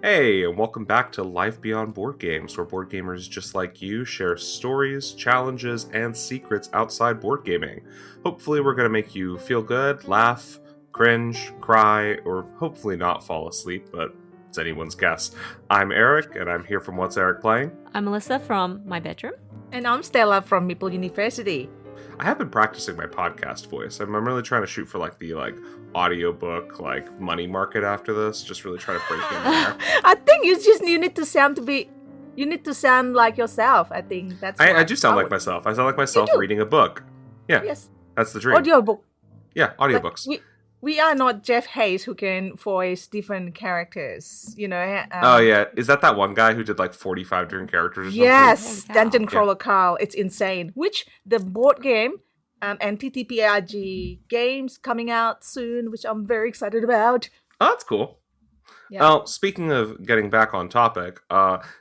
Hey, and welcome back to Life Beyond Board Games, where board gamers just like you share stories, challenges, and secrets outside board gaming. Hopefully, we're going to make you feel good, laugh, cringe, cry, or hopefully not fall asleep, but it's anyone's guess. I'm Eric, and I'm here from What's Eric Playing? I'm Melissa from my bedroom. And I'm Stella from Maple University. I have been practicing my podcast voice. I'm really trying to shoot for the audiobook money market after this. Just really try to break in there. I think you need to sound like yourself. I think that's I do sound like myself. I sound like myself reading a book. Yeah. Yes. That's the dream. Audiobook. Yeah, audiobooks. We are not Jeff Hayes who can voice different characters, oh, yeah. Is that one guy who did 45 different characters or something? Yes, Dungeon Crawler Carl. It's insane. Which the board game and TTRPG games coming out soon, which I'm very excited about. Oh, that's cool. Yeah. Well, speaking of getting back on topic,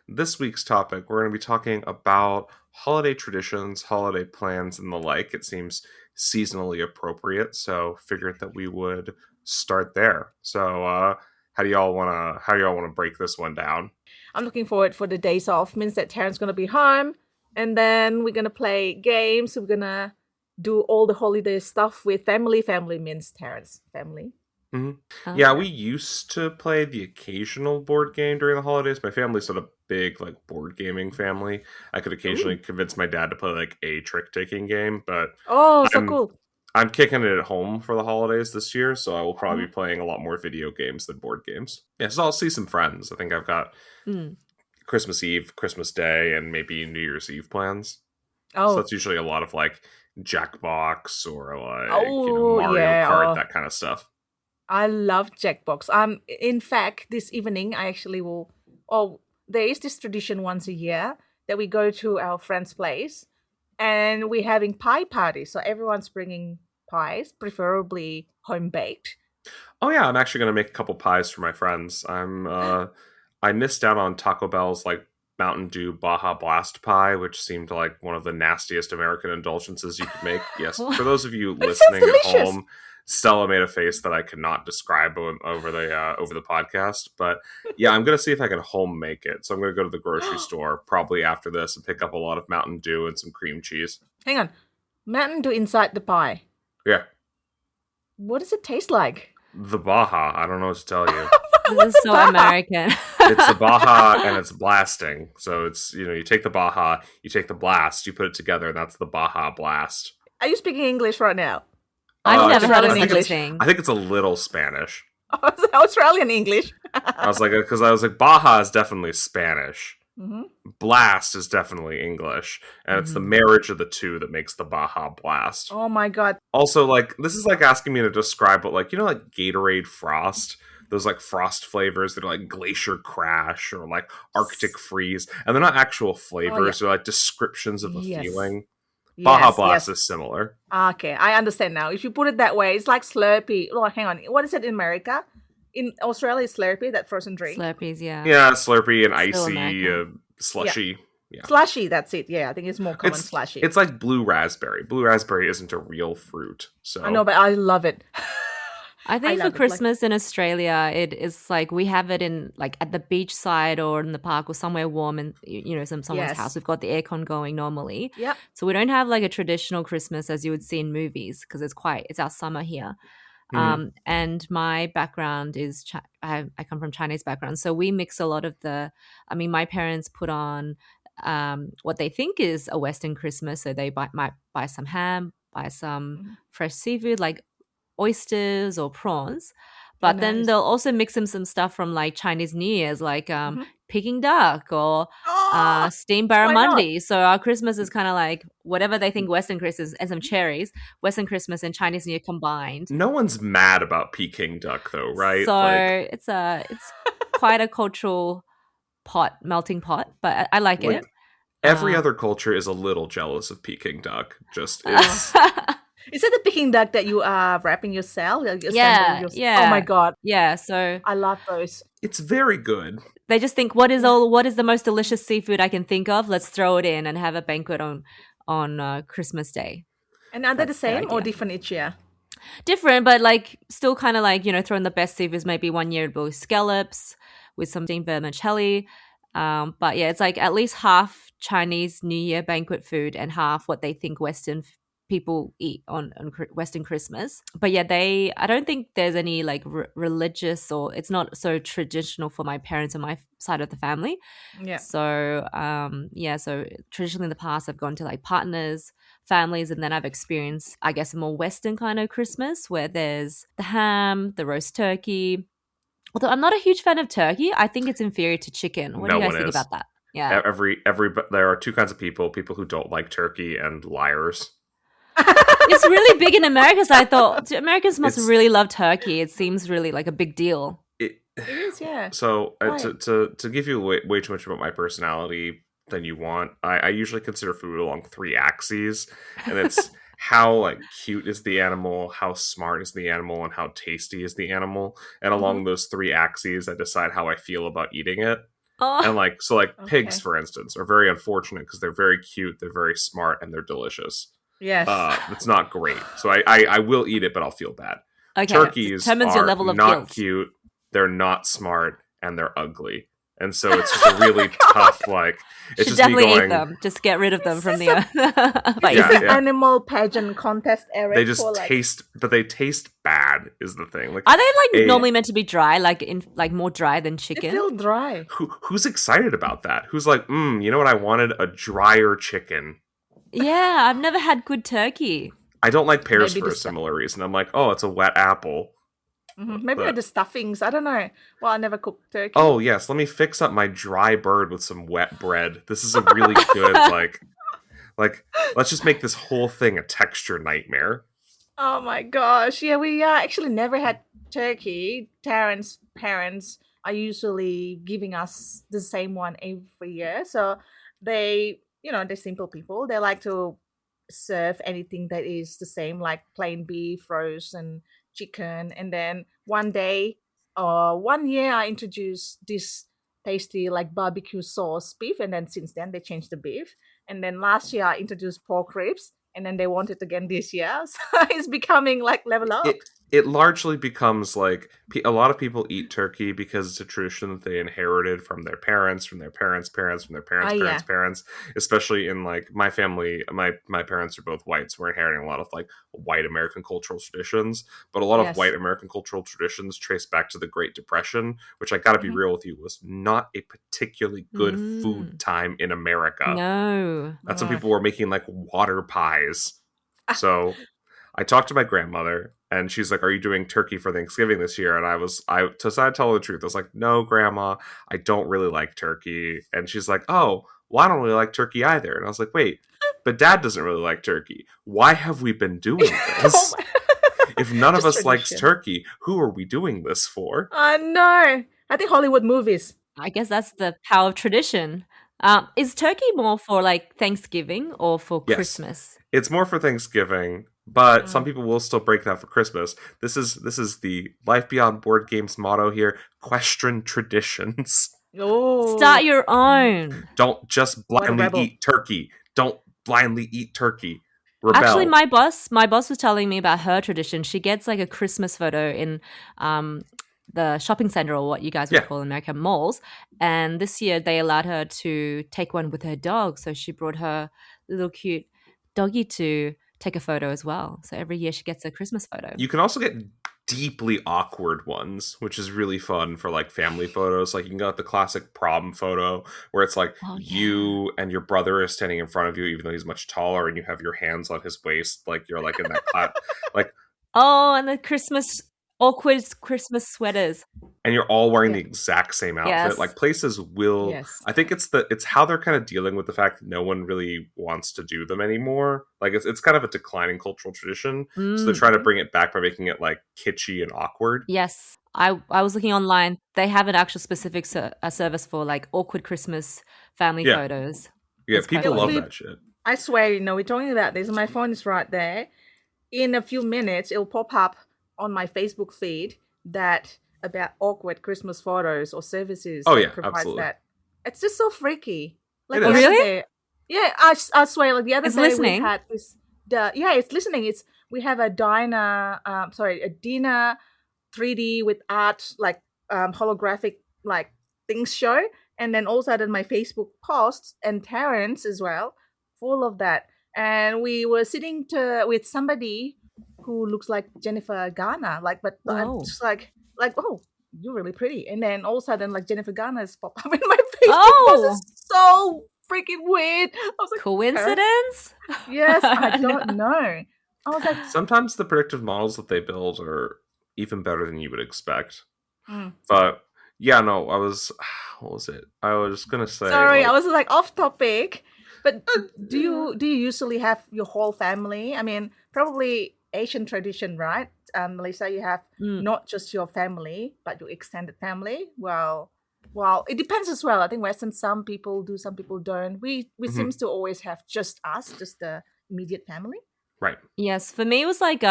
this week's topic, we're going to be talking about holiday traditions, holiday plans, and the like. It seems seasonally appropriate, so figured that we would start there. So, how do y'all want to break this one down? I'm looking forward for the days off. Means that Taryn's gonna be home, and then we're gonna play games. We're gonna do all the holiday stuff with family. Family means Taryn's family. Mm-hmm. Yeah, we used to play the occasional board game during the holidays. My family's sort of big board gaming family. I could occasionally convince my dad to play a trick-taking game, but so cool. I'm kicking it at home for the holidays this year, so I will probably be playing a lot more video games than board games. Yeah, so I'll see some friends. I think I've got Christmas Eve, Christmas Day, and maybe New Year's Eve plans. So that's usually a lot of Jackbox or Mario Kart, that kind of stuff. I love Jackbox. In fact, this evening I actually will. There is this tradition once a year that we go to our friend's place, and we're having pie party. So everyone's bringing pies, preferably home baked. Oh yeah, I'm actually going to make a couple pies for my friends. I missed out on Taco Bell's Mountain Dew Baja Blast pie, which seemed like one of the nastiest American indulgences you could make. Yes, for those of you listening at home. Stella made a face that I could not describe over the podcast, but yeah, I'm gonna see if I can home make it. So I'm gonna go to the grocery store probably after this and pick up a lot of Mountain Dew and some cream cheese. Hang on, Mountain Dew inside the pie. Yeah. What does it taste like? The Baja. I don't know what to tell you. This is so American. It's the Baja and it's blasting. So it's you take the Baja, you take the blast, you put it together, and that's the Baja Blast. Are you speaking English right now? I've never heard of English. I think it's a little Spanish. Australian English. I was Baja is definitely Spanish. Mm-hmm. Blast is definitely English, and it's the marriage of the two that makes the Baja Blast. Oh my god! Also, this is asking me to describe what Gatorade Frost. Those Frost flavors that are Glacier Crash or Arctic Freeze, and they're not actual flavors; they're descriptions of a feeling. Baja Blast is similar. Okay, I understand now. If you put it that way, it's like Slurpee. Oh, hang on. What is it in America? In Australia, it's Slurpee, that frozen drink. Slurpees, yeah. Yeah, Slurpee and icy, slushy. Yeah. Slushy, that's it. Yeah, I think it's more common slushy. It's like blue raspberry. Blue raspberry isn't a real fruit. So I know, but I love it. I think for Christmas in Australia, it is we have it in at the beach side or in the park or somewhere warm and someone's house. We've got the aircon going normally. Yeah. So we don't have a traditional Christmas as you would see in movies because it's our summer here. Mm-hmm. And my background is I come from Chinese background, so we mix a lot of my parents put on what they think is a Western Christmas, so they might buy some ham, buy some fresh seafood oysters or prawns, but then they'll also mix in some stuff from Chinese New Year's, Peking duck or steamed barramundi. So our Christmas is kind of whatever they think Western Christmas, and some cherries, Western Christmas and Chinese New Year combined. No one's mad about Peking duck though, right? So it's quite a cultural melting pot, but I like it. Every other culture is a little jealous of Peking duck. Just is. Is it the Peking duck that you are wrapping yourself? Yeah. Oh my god. Yeah, so I love those. It's very good. They just think, what is the most delicious seafood I can think of? Let's throw it in and have a banquet on Christmas Day. And are they the same or different each year? different, but like still kind of like, throwing the best is maybe one year it'll be scallops with some steamed vermicelli. But yeah, it's like at least half Chinese New Year banquet food and half what they think Western people eat on Western Christmas. But yeah, I don't think there's any like religious, or it's not so traditional for my parents on my side of the family. Yeah. So yeah, so traditionally in the past I've gone to like partners, families, and then I've experienced, I guess, a more Western kind of Christmas where there's the ham, the roast turkey. Although I'm not a huge fan of turkey, I think it's inferior to chicken. What do No you guys one think is. about that? Yeah. There are two kinds of people who don't like turkey and liars. It's really big in America, so I thought Americans must It's really love turkey. It seems really like a big deal. it, It is, yeah. so Right. to give you way too much about my personality than you want, I usually consider food along three axes, and it's how like cute is the animal, how smart is the animal, and how tasty is the animal. And along those three axes, I decide how I feel about eating it. And Oh, like pigs, Okay. for instance, are very unfortunate because they're very cute, they're very smart, and they're delicious. Yes. It's not great. So I will eat it, but I'll feel bad. okay. Turkeys Determines your are level of not guilt. cute, they're not smart, and they're ugly. And so it's just a really tough, like, it's Should just me definitely eat going, them. Just get rid of them Is from this the earth. But Is this Yeah, an yeah. animal pageant contest, Eric? they just for like taste, but they taste bad, is the thing. Like, are they like a- normally meant to be dry, like more dry than they chicken? feel dry. who's excited about that? Who's like, you know what I wanted? A drier chicken. Yeah, I've never had good turkey. I don't like pears Maybe for a the similar reason. I'm like, oh, it's a wet apple. Maybe But- the stuffings. I don't know. Well, I never cooked turkey. Oh yes, let me fix up my dry bird with some wet bread. This is a really good like let's just make this whole thing a texture nightmare. Oh my gosh. Yeah, we actually never had turkey. Taryn's parents are usually giving us the same one every year. So they're simple people. They like to serve anything that is the same, like plain beef, roast, and chicken. And then one year, I introduced this tasty, like barbecue sauce beef. And then since then, they changed the beef. And then last year, I introduced pork ribs, and then they want it again this year. So it's becoming like level up. It largely becomes like a lot of people eat turkey because it's a tradition that they inherited from their parents, from their parents' parents, from their parents' Ah, parents' yeah. parents. Especially in like my family, my parents are both white, so we're inheriting a lot of like white American cultural traditions. But a lot of Yes. white American cultural traditions trace back to the Great Depression, which I got to be Mhm. real with you, was not a particularly good food time in America. No. That's when Right. people were making like water pies. So I talked to my grandmother, and she's like, "Are you doing turkey for Thanksgiving this year?" And to tell her the truth, I was like, "No, Grandma, I don't really like turkey." And she's like, "Oh, well, I don't really like turkey either." And I was like, "Wait, but Dad doesn't really like turkey. Why have we been doing this? Oh my- If none of Just us likes tradition. turkey, who are we doing this for?" I know. I think Hollywood movies. I guess that's the power of tradition. Is turkey more for like Thanksgiving or for Yes. Christmas? It's more for Thanksgiving, but some Mm. people will still break that for Christmas. This is the Life Beyond Board Games motto here: question traditions. Oh. Start your own. Don't just What a blindly rebel. eat turkey. Don't blindly eat turkey. Rebel. Actually, my boss was telling me about her tradition. She gets like a Christmas photo in the shopping center, or what you guys would Yeah. call in America malls. And this year they allowed her to take one with her dog. So she brought her little cute doggy to take a photo as well. So every year she gets a Christmas photo. You can also get deeply awkward ones, which is really fun for like family photos. Like you can get the classic prom photo where it's like Oh, yeah. you and your brother is standing in front of you, even though he's much taller, and you have your hands on his waist, like you're like in that class, like, Oh, and the awkward Christmas sweaters. and you're all wearing Yeah. the exact same outfit. Yes. Like places will. Yes. I think it's how they're kind of dealing with the fact that no one really wants to do them anymore. Like it's kind of a declining cultural tradition. So they're trying to bring it back by making it like kitschy and awkward. Yes. I was looking online. They have an actual specific a service for like awkward Christmas family Yeah. photos. Yeah, It's quite people love funny. that shit. I swear, we're talking about this. My phone is right there. In a few minutes, it'll pop up on my Facebook feed that about awkward Christmas photos or services. Oh, that yeah, provides absolutely. that. It's just so freaky. Like It the is. other Really? day- yeah, I swear. Like the other It's day, listening? we had this. It's listening. It's we have a a dinner 3D with art, like holographic like things show, and then all of a sudden my Facebook posts and Terrence as well, full of that. And we were sitting with somebody who looks like Jennifer Garner, like, but I'm Whoa. just like, oh, you're really pretty. And then all of a sudden, like, Jennifer Garner's pop up in my Facebook post. Oh, It's so freaking weird. I was like, coincidence? yes, I don't No. know. I was like, Sometimes the predictive models that they build are even better than you would expect. mm. But yeah, no, what was it? I was gonna say, Sorry, like, I was like off topic. But do you usually have your whole family? I mean, probably Asian tradition, right? Melissa, you have Mm. not just your family, but your extended family. Well, it depends as well. I think Western, some people do, some people don't. We Mhm. seems to always have just us, just the immediate family. right. Yes, for me it was like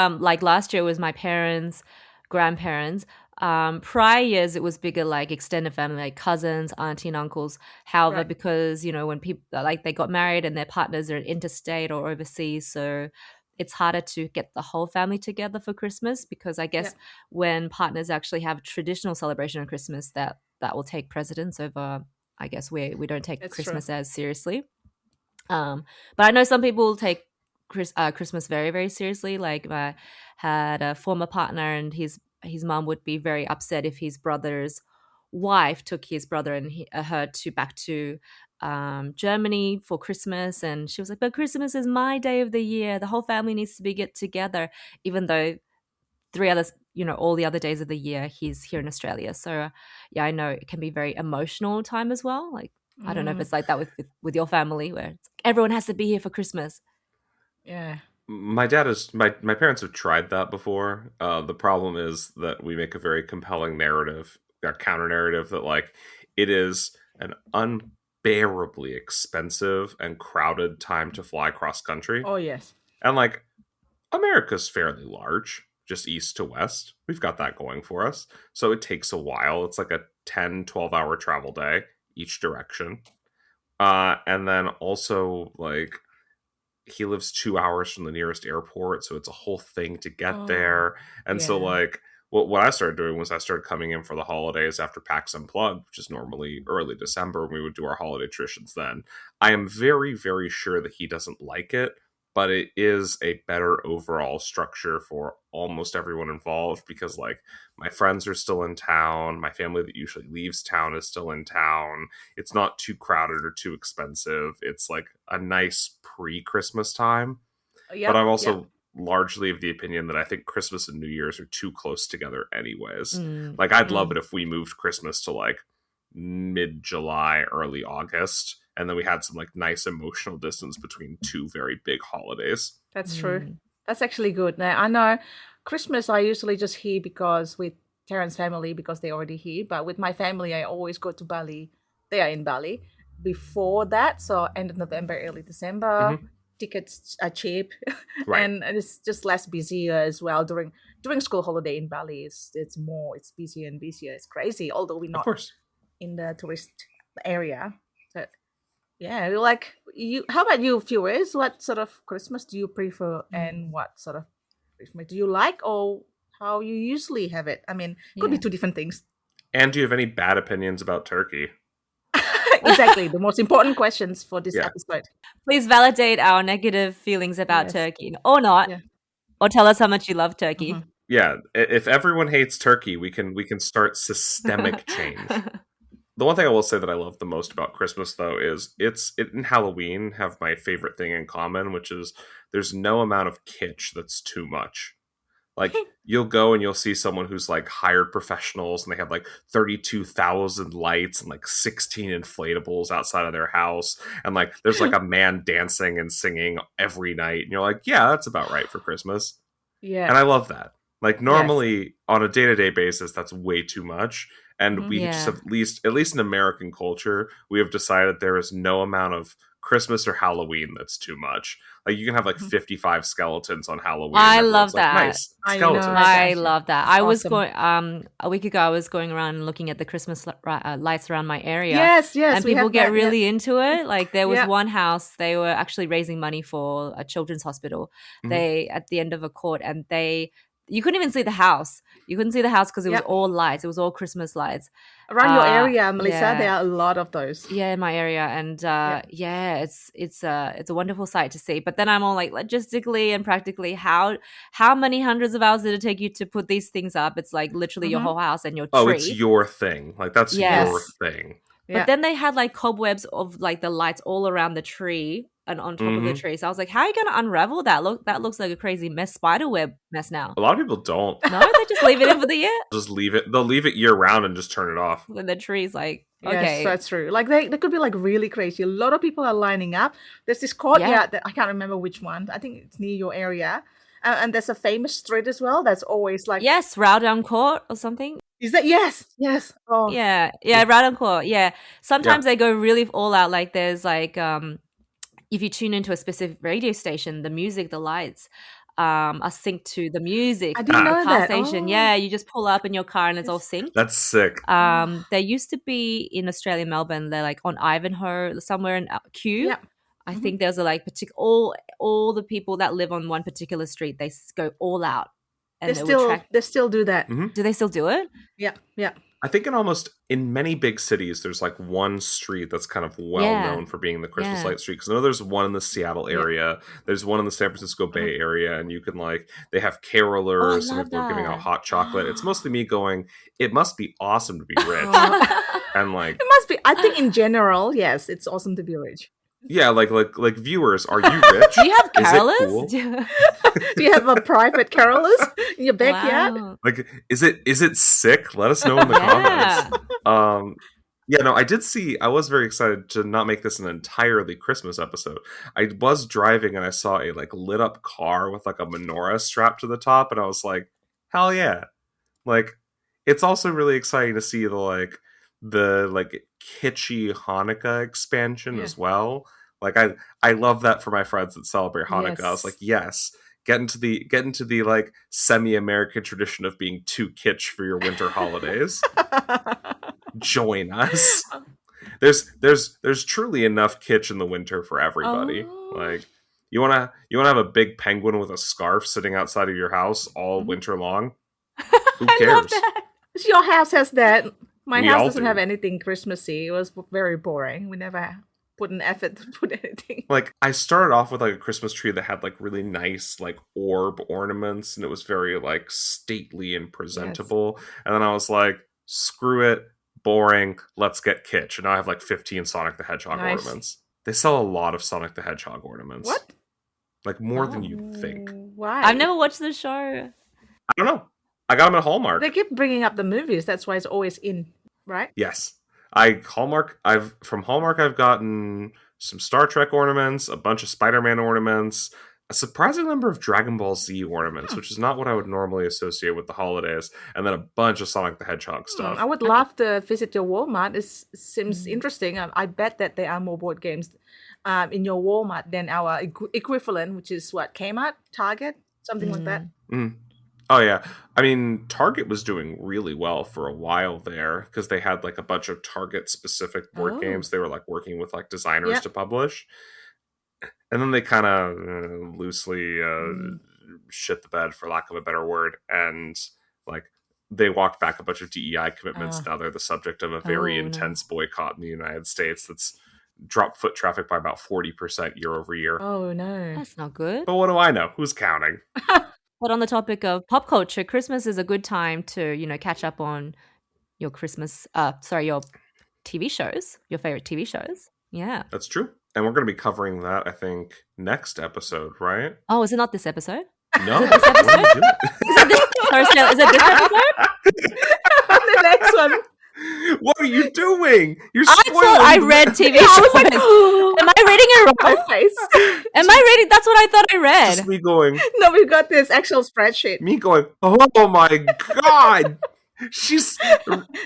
last year it was my parents, grandparents. Prior years it was bigger like extended family, like cousins, auntie and uncles. However, Right. because when people like they got married and their partners are interstate or overseas, so it's harder to get the whole family together for Christmas because I Yeah, guess when partners actually have a traditional celebration of Christmas that will take precedence over I guess we don't take that's true. Christmas as seriously. But I know some people take Christmas very, very seriously. Like I had a former partner, and his mom would be very upset if his brother's wife took his brother and her to back to Germany for Christmas, and she was like, "But Christmas is my day of the year. The whole family needs to be get together, even though three others, all the other days of the year he's here in Australia." So yeah, I know it can be very emotional time as well. Like I don't know if Mm, it's like that with your family where it's like, everyone has to be here for Christmas. yeah. My parents have tried that before. The problem is that we make a very compelling narrative, a counter narrative that like it is an unbearably expensive and crowded time to fly cross country. Oh yes. And like America's fairly large, just east to west. We've got that going for us. So it takes a while. It's like a 10-12 hour travel day each direction. And then also like he lives 2 hours from the nearest airport, so it's a whole thing to get Oh there. And so yeah. like what I started doing was I started coming in for the holidays after PAX Unplugged, which is normally early December, and we would do our holiday traditions then. I am very, very sure that he doesn't like it, but it is a better overall structure for almost everyone involved because like my friends are still in town, my family that usually leaves town is still in town. It's not too crowded or too expensive. It's like a nice pre-Christmas time. But Yep. I'm Yep. also largely of the opinion that I think Christmas and New Year's are too close together anyways. Mm, Like I'd love it mm. if we moved Christmas to like mid-July, early August, and then we had some like nice emotional distance between two very big holidays. That's true. Mm. That's actually good. Now I know Christmas I usually just here because with Terrence's family because they're already here, but with my family I always go to Bali. They are in Bali. Before that, so end of November, early December, Hmm. tickets are cheap, Right. and it's just less busier as well during school holiday in Bali. It's busier and busier. It's crazy. Although we're Of not course. in the tourist area, but yeah, like you. How about you, viewers? What sort of Christmas do you prefer, and Mm. what sort of Christmas do you like, or how you usually have it? I mean, could be Yeah. two different things. And do you have any bad opinions about turkey? Exactly, the most important questions for this Yeah. episode. Please validate our negative feelings about Yes. turkey or not, Yeah. or tell us how much you love turkey. Hmm. Yeah. If everyone hates turkey, we can start systemic change. The one thing I will say that I love the most about Christmas, though, is it and Halloween have my favorite thing in common, which is there's no amount of kitsch that's too much. Like you'll go and you'll see someone who's like hired professionals, and they have like 32,000 lights and like 16 inflatables outside of their house, and like there's like a man dancing and singing every night, and you're like, yeah, that's about right for Christmas. Yeah. And I love that. Like Yes. normally on a day-to-day basis that's way too much, and Hmm. we just Yeah. have at least in American culture we have decided there is no amount of Christmas or Halloween that's too much. Like you can have like 55 skeletons on Halloween. I and love everyone's like, that. nice I skeletons. know. I Gotcha. love that. It's I was awesome. going a week ago. I was going around and looking at the Christmas lights around my area. Yes, And we people have get that, really into it. Like there was Yeah. one house, they were actually raising money for a children's hospital. Mhm. They at the end of a court, and you couldn't even see the house. You couldn't see the house because it was Yep. all lights. It was all Christmas lights. Around your area, Melissa, yeah. there are a lot of those. Yeah, in my area, and it's a wonderful sight to see. But then I'm all like, logistically and practically, how many hundreds of hours did it take you to put these things up? It's like literally your Mhm. whole house and your tree. Oh, it's your thing. Like that's Yes. your thing. Yeah. But then they had like cobwebs of like the lights all around the tree and on top of the Mhm. tree. So I was like, how are you going to unravel that? That looks like a crazy mess, spider web mess now. A lot of people don't No, they just leave it in for the year. just leave it. They'll leave it year round and just turn it off. Then the tree's like, Yes, okay. that's true. Like they could be like really crazy. A lot of people are lining up. There's this courtyard that I can't remember which one. I think it's near your area. And there's a famous street as well. That's always like Yes, Rowdown Court or something. Is that yes? Oh Yeah, Rowdown Court. Yeah, sometimes they go really all out. Like there's like if you tune into a specific radio station, the music, the lights are synced to the music. I didn't of the know car that. station. Oh. Yeah, you just pull up in your car and it's all synced. That's sick. There used to be in Australia, Melbourne. They're like on Ivanhoe, somewhere in Kew. Yeah. I think there's a like all the people that live on one particular street. They go all out, and They still do that. Mhm. Do they still do it? Yeah. I think in many big cities, there's like one street that's kind of well known for being the Christmas light street. Because I know there's one in the Seattle area, there's one in the San Francisco Bay Area, and you can like they have carolers, some people are giving out hot chocolate. It's mostly me going, it must be awesome to be rich, and like It must be. I think in general, yes, it's awesome to be rich. yeah, like viewers, are you rich? Do you have Is it carolers? cool? Do you have a private carolers in your backyard? Wow. Like, is it sick? Let us know in the comments. Yeah, no, I was very excited to not make this an entirely Christmas episode. I was driving and I saw a like lit up car with like a menorah strapped to the top, and I was like, hell yeah. Like, it's also really exciting to see the kitschy Hanukkah expansion as well. Like I love that for my friends that celebrate Hanukkah. I was like, yes. Get into the like semi-American tradition of being too kitsch for your winter holidays. Join us. There's truly enough kitsch in the winter for everybody. Oh. Like you wanna have a big penguin with a scarf sitting outside of your house all winter long? Who cares? I love that. Your house has that. My We house all doesn't do. have anything Christmassy. It was very boring. We never put an effort to put anything. Like I started off with like a Christmas tree that had like really nice like orb ornaments, and it was very like stately and presentable. And then I was like, screw it, boring, let's get kitsch. And now I have like 15 Sonic the Hedgehog Nice. ornaments. They sell a lot of Sonic the Hedgehog ornaments. What? Like more than you'd think. Why? I've never watched the show. I don't know. I got them at Hallmark. They keep bringing up the movies. That's why it's always in, right? Yes. From Hallmark I've gotten some Star Trek ornaments, a bunch of Spider-Man ornaments, a surprising number of Dragon Ball Z ornaments, which is not what I would normally associate with the holidays, and then a bunch of Sonic the Hedgehog stuff. I would love to visit your Walmart. It seems interesting. I bet that there are more board games in your Walmart than our equivalent, which is what, Kmart, Target, something like that. Mm. Oh yeah, I mean Target was doing really well for a while there because they had like a bunch of Target specific board games. They were like working with like designers to publish, and then they kind of loosely shit the bed, for lack of a better word, and like they walked back a bunch of DEI commitments. Now they're the subject of a very intense boycott in the United States that's dropped foot traffic by about 40% year over year. Oh no, That's not good. But what do I know? Who's counting? But on the topic of pop culture, Christmas is a good time to, catch up on your your TV shows, your favorite TV shows. Yeah. That's true. And we're going to be covering that, I think, next episode, right? Oh, is it not this episode? No. Is it this What are you episode? doing? Sorry, Stella, is it this episode? the next one. What are you doing? You're I spoiling. thought I read TV shows. Am I reading it My wrong? face. Am I reading? That's what I thought I read. Just me going, No, we've got this actual spreadsheet. oh my god. She's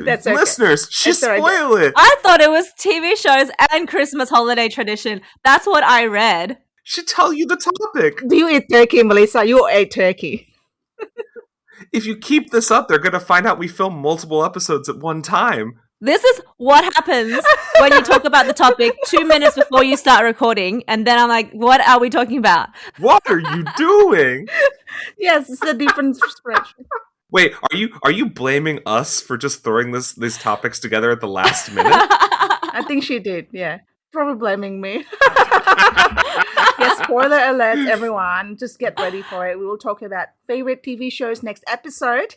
That's okay. listeners. She It's all right. spoiled it. I thought it was TV shows and Christmas holiday tradition. That's what I read. She tell you the topic. Do you eat turkey, Melissa? You ate turkey. If you keep this up, they're gonna find out we film multiple episodes at one time. This is what happens when you talk about the topic 2 minutes before you start recording, and then I'm like, what are we talking about? What are you doing? Yes, it's a different spreadsheet. Wait, are you blaming us for just throwing these topics together at the last minute? I think she did, yeah. Probably blaming me. Yes, spoiler alerts, everyone. Just get ready for it. We will talk about favorite TV shows next episode.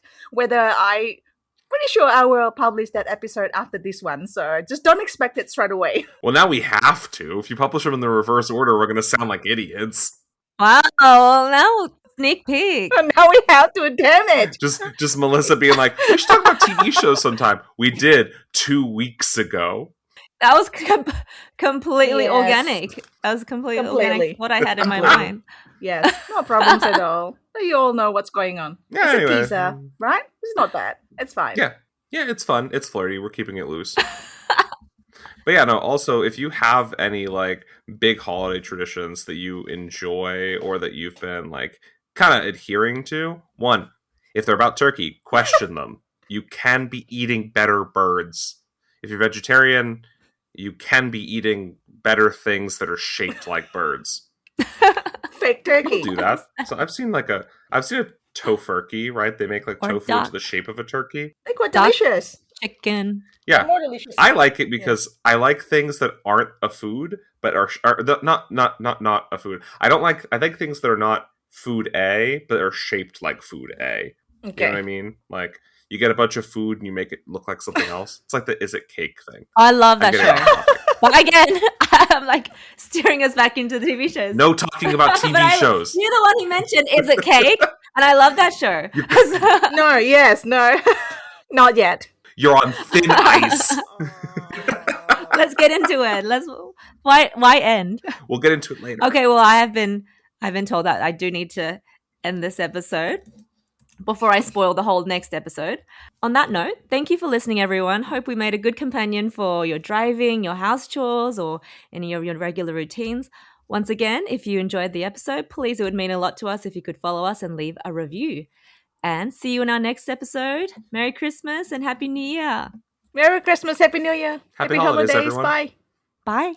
Pretty sure I will publish that episode after this one, so just don't expect it straight away. Well, now we have to. If you publish them in the reverse order, we're gonna sound like idiots. Wow, now sneak peek. And now we have to, damn it. Just Melissa being like, we should talk about TV shows sometime. We did 2 weeks ago. That was completely Yes. organic. That was completely organic. What I had in my mind. Yes, no problems at all. You all know what's going on. Yeah, It's anyway. a teaser, right? It's not bad. It's fine. Yeah, it's fun. It's flirty. We're keeping it loose. But yeah, no, also, if you have any, like, big holiday traditions that you enjoy or that you've been, like, kind of adhering to, one, if they're about turkey, question them. You can be eating better birds. If you're vegetarian, you can be eating better things that are shaped like birds. Fake turkey. People do that. So I've seen a tofurkey, right? They make like Or tofu duck. into the shape of a turkey. They're quite Duck. delicious. Chicken. Yeah, More delicious. I like it because I like things that aren't a food, but are not a food. I like things that are not food A, but are shaped like food A. You know what I mean? Like, you get a bunch of food and you make it look like something else. It's like the Is It Cake thing. I love that I'm getting show. off topic. But again, I'm like steering us back into the TV shows. No talking about TV But shows. You're the one who mentioned Is It Cake? And I love that show. No, yes, no. Not yet. You're on thin ice. Let's get into it. Why end? We'll get into it later. Okay, well, I've been told that I do need to end this episode before I spoil the whole next episode. On that note, thank you for listening, everyone. Hope we made a good companion for your driving, your house chores, or any of your regular routines. Once again, if you enjoyed the episode, please, it would mean a lot to us if you could follow us and leave a review. And see you in our next episode. Merry Christmas and Happy New Year. Merry Christmas, Happy New Year. Happy holidays, everyone. Bye. Bye.